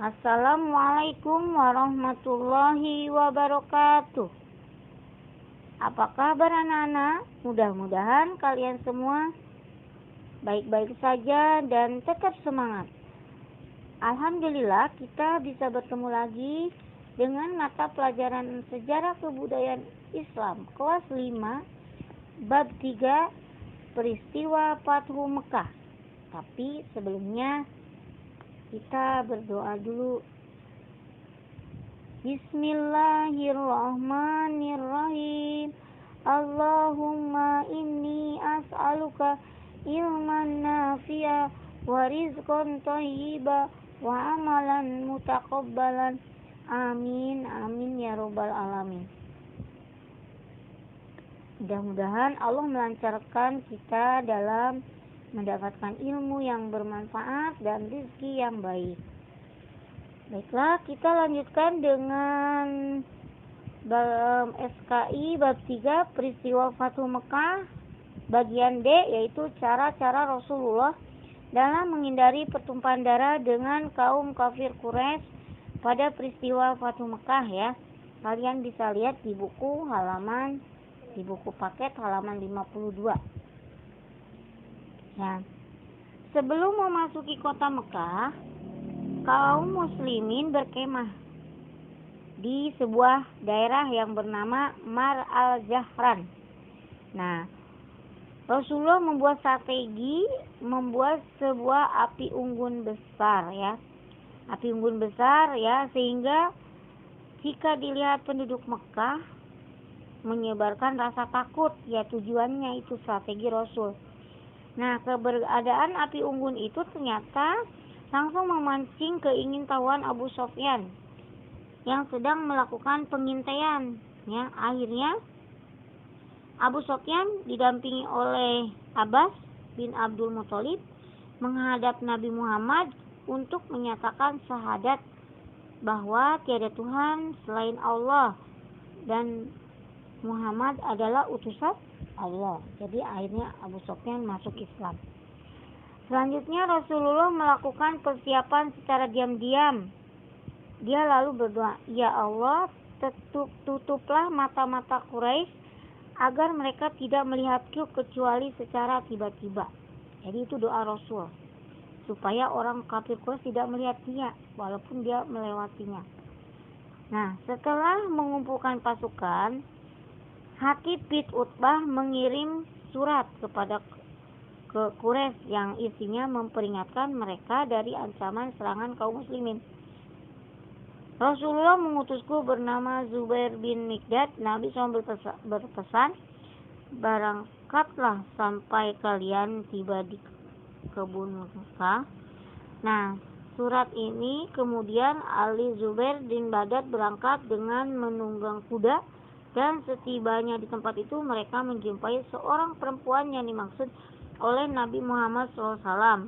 Assalamualaikum warahmatullahi wabarakatuh. Apa kabar anak-anak? Mudah-mudahan kalian semua baik-baik saja dan tetap semangat. Alhamdulillah kita bisa bertemu lagi dengan mata pelajaran Sejarah Kebudayaan Islam kelas 5 bab 3 peristiwa Fathu Mekah. Tapi sebelumnya kita berdoa dulu. Bismillahirrahmanirrahim. Allahumma inni as'aluka ilman nafi'a wa rizqan thayyiba wa amalan mutaqabbalan. Amin amin ya rabbal alamin. Mudah-mudahan Allah melancarkan kita dalam mendapatkan ilmu yang bermanfaat dan rezeki yang baik. Baiklah, kita lanjutkan dengan SKI bab 3 peristiwa Fathu Mekah bagian D, yaitu cara-cara Rasulullah dalam menghindari pertumpahan darah dengan kaum kafir Quraisy pada peristiwa Fathu Mekah ya. Kalian bisa lihat di buku paket halaman 52. Ya. Sebelum memasuki kota Mekah, kaum muslimin berkemah di sebuah daerah yang bernama Mar al-Jahran. Nah, Rasulullah membuat strategi membuat sebuah api unggun besar ya. Api unggun besar ya, sehingga jika dilihat penduduk Mekah menyebarkan rasa takut, ya tujuannya itu strategi Rasul. Nah, keberadaan api unggun itu ternyata langsung memancing keingintahuan Abu Sufyan yang sedang melakukan pengintaian. Ya, akhirnya Abu Sufyan didampingi oleh Abbas bin Abdul Muthalib menghadap Nabi Muhammad untuk menyatakan syahadat bahwa tiada Tuhan selain Allah dan Muhammad adalah utusan Allah. Jadi akhirnya Abu Sufyan masuk Islam. Selanjutnya Rasulullah melakukan persiapan secara diam-diam. Dia lalu berdoa, "Ya Allah, tutuplah mata-mata Quraisy agar mereka tidak melihatku kecuali secara tiba-tiba." Jadi itu doa Rasul, supaya orang kafir Quraisy tidak melihat dia walaupun dia melewatinya. Nah, setelah mengumpulkan pasukan, Hatib bin Utbah mengirim surat kepada Quraisy yang isinya memperingatkan mereka dari ancaman serangan kaum muslimin. Rasulullah mengutusku bernama Zubair bin Mikdad. Nabi SAW berpesan, "Berangkatlah sampai kalian tiba di kebun Mekah." Nah, surat ini kemudian Ali Zubair bin Badad berangkat dengan menunggang kuda. Dan setibanya di tempat itu mereka menjumpai seorang perempuan yang dimaksud oleh Nabi Muhammad SAW.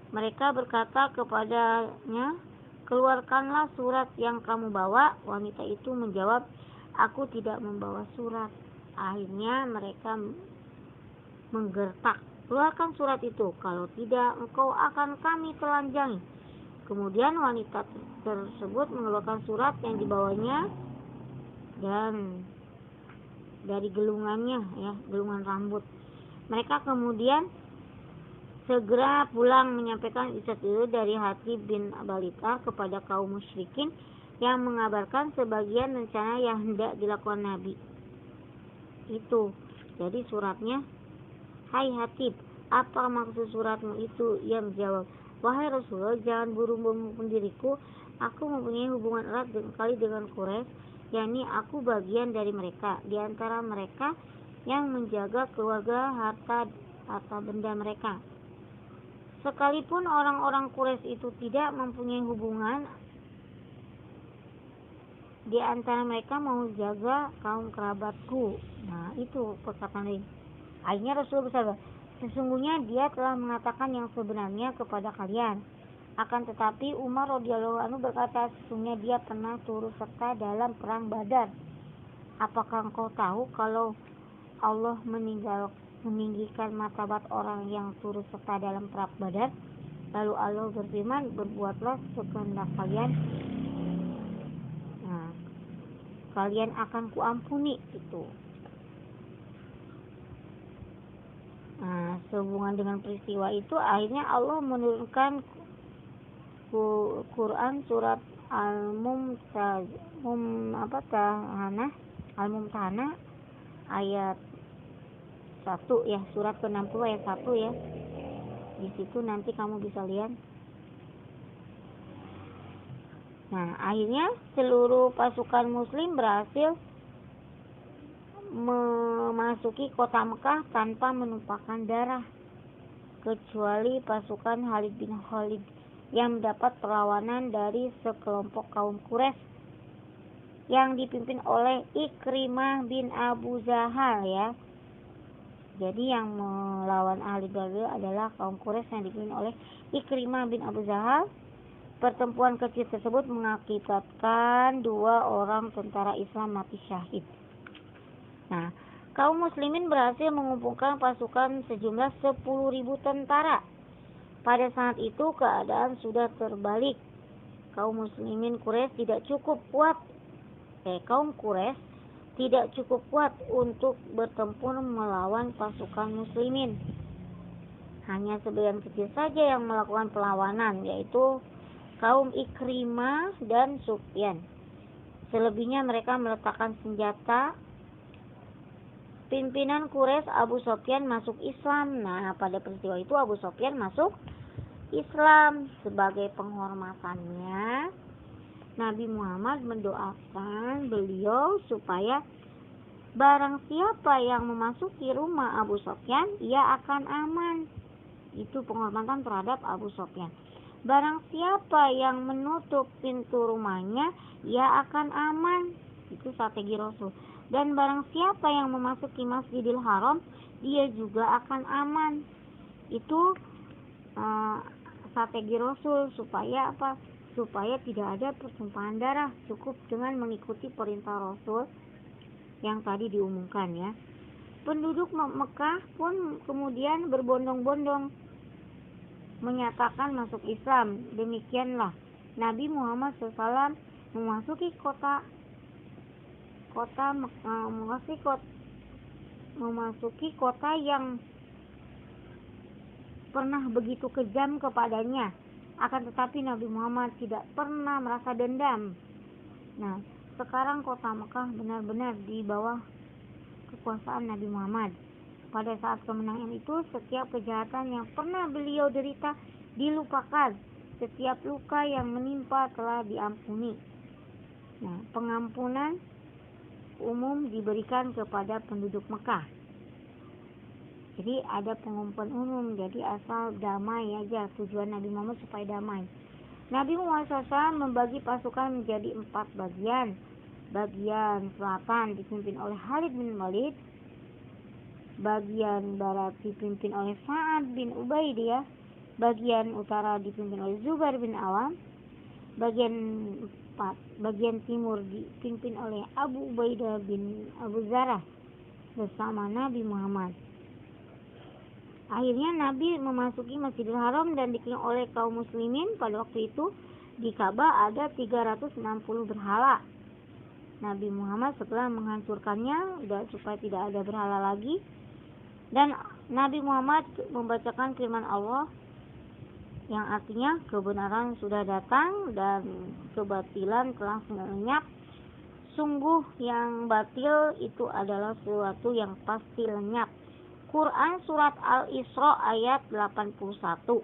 Mereka berkata kepadanya, "Keluarkanlah surat yang kamu bawa." Wanita itu menjawab, "Aku tidak membawa surat." Akhirnya mereka menggertak, "Keluarkan surat itu, kalau tidak engkau akan kami telanjangi." Kemudian wanita tersebut mengeluarkan surat yang dibawanya dan dari gelungannya ya, gelungan rambut. Mereka kemudian segera pulang menyampaikan isyarat itu dari Hatib bin Balita kepada kaum musyrikin yang mengabarkan sebagian rencana yang hendak dilakukan Nabi. Itu. Jadi suratnya, "Hai Hatib, apa maksud suratmu itu?" Ia menjawab, "Wahai Rasulullah, jangan buru-buru diriku. Aku mempunyai hubungan erat sekali dengan Quraisy, yakni aku bagian dari mereka, di antara mereka yang menjaga keluarga, harta benda mereka. Sekalipun orang-orang Quraisy itu tidak mempunyai hubungan, di antara mereka mau jaga kaum kerabatku." Nah, itu perkataan ini. Akhirnya Rasul bersabda, "Sesungguhnya dia telah mengatakan yang sebenarnya kepada kalian. Akan tetapi Umar radhiyallahu anhu berkata, sesungguhnya dia pernah turut serta dalam perang Badar. Apakah engkau tahu kalau Allah meninggikan martabat orang yang turut serta dalam perang Badar?" Lalu Allah berfirman, berbuatlah sekehendak kalian, nah, kalian akan kuampuni. Itu. Nah, sehubungan dengan peristiwa itu, akhirnya Allah menurunkan Quran surat Al-Mumtahanah ayat 1 ya, surat ke-60 ayat 1 ya. Di situ nanti kamu bisa lihat. Nah, akhirnya seluruh pasukan muslim berhasil memasuki kota Mekah tanpa menumpahkan darah, kecuali pasukan Khalid bin Khalid yang mendapat perlawanan dari sekelompok kaum Quraisy yang dipimpin oleh Ikrimah bin Abu Jahal ya. Jadi yang melawan ahli Badr adalah kaum Quraisy yang dipimpin oleh Ikrimah bin Abu Jahal. Pertempuran kecil tersebut mengakibatkan 2 orang tentara Islam mati syahid. Nah, kaum muslimin berhasil mengumpulkan pasukan sejumlah 10.000 tentara. Pada saat itu keadaan sudah terbalik. Kaum muslimin Quraisy tidak cukup kuat. Kaum Quraisy tidak cukup kuat untuk bertempur melawan pasukan muslimin. Hanya sebagian kecil saja yang melakukan perlawanan, yaitu kaum Ikrimah dan Sufyan. Selebihnya mereka meletakkan senjata. Pimpinan Quraisy Abu Sufyan masuk Islam. Nah, pada peristiwa itu Abu Sufyan masuk Islam. Sebagai penghormatannya, Nabi Muhammad mendoakan beliau supaya barang siapa yang memasuki rumah Abu Sufyan, ia akan aman. Itu penghormatan terhadap Abu Sufyan. Barang siapa yang menutup pintu rumahnya, ia akan aman. Itu strategi Rasul. Dan barang siapa yang memasuki Masjidil Haram, dia juga akan aman. Itu strategi Rasul supaya apa? Supaya tidak ada pertumpahan darah. Cukup dengan mengikuti perintah Rasul yang tadi diumumkan ya. Penduduk Mekah pun kemudian berbondong-bondong menyatakan masuk Islam. Demikianlah Nabi Muhammad SAW memasuki kota yang pernah begitu kejam kepadanya. Akan tetapi Nabi Muhammad tidak pernah merasa dendam. Nah, sekarang kota Mekah benar-benar di bawah kekuasaan Nabi Muhammad. Pada saat kemenangan itu, setiap kejahatan yang pernah beliau derita dilupakan. Setiap luka yang menimpa telah diampuni. Nah, pengampunan umum diberikan kepada penduduk Mekah. Jadi ada pengumpulan umum, jadi asal damai aja. Tujuan Nabi Muhammad supaya damai. Nabi Muhammad SAW membagi pasukan menjadi 4 bagian. Bagian selatan dipimpin oleh Khalid bin Walid. Bagian barat dipimpin oleh Sa'ad bin Ubaidah. Bagian utara dipimpin oleh Zubair bin Awam. Bagian timur dipimpin oleh Abu Ubaidah bin Abu Zarah bersama Nabi Muhammad. Akhirnya Nabi memasuki Masjidil Haram dan dikelilingi oleh kaum muslimin. Pada waktu itu di Ka'bah ada 360 berhala. Nabi Muhammad setelah menghancurkannya supaya tidak ada berhala lagi, dan Nabi Muhammad membacakan firman Allah yang artinya kebenaran sudah datang dan kebatilan telah lenyap. Sungguh yang batil itu adalah sesuatu yang pasti lenyap. Quran surat Al-Isra ayat 81.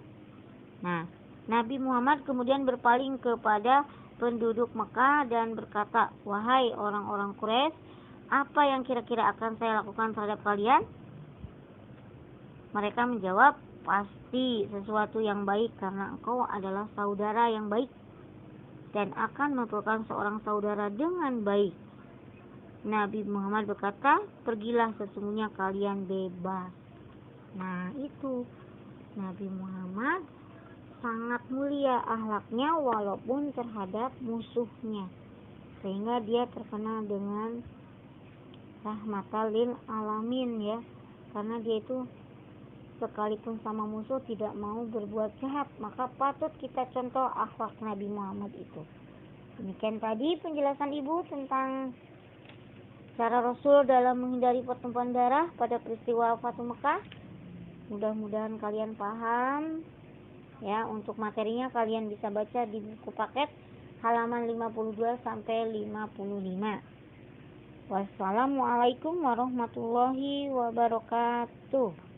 Nah, Nabi Muhammad kemudian berpaling kepada penduduk Mekah dan berkata, "Wahai orang-orang Quraisy, apa yang kira-kira akan saya lakukan terhadap kalian?" Mereka menjawab, "Pasti sesuatu yang baik, karena engkau adalah saudara yang baik dan akan memperlakukan seorang saudara dengan baik." Nabi Muhammad berkata, "Pergilah, sesungguhnya kalian bebas." Nah, itu Nabi Muhammad sangat mulia akhlaknya walaupun terhadap musuhnya, sehingga dia terkenal dengan rahmatan lil alamin ya, karena dia itu sekalipun sama musuh tidak mau berbuat jahat, maka patut kita contoh akhlak Nabi Muhammad itu. Demikian tadi penjelasan Ibu tentang cara Rasul dalam menghindari pertumpahan darah pada peristiwa Fatu Mekah. Mudah-mudahan kalian paham. Ya, untuk materinya kalian bisa baca di buku paket halaman 52 sampai 55. Wassalamualaikum warahmatullahi wabarakatuh.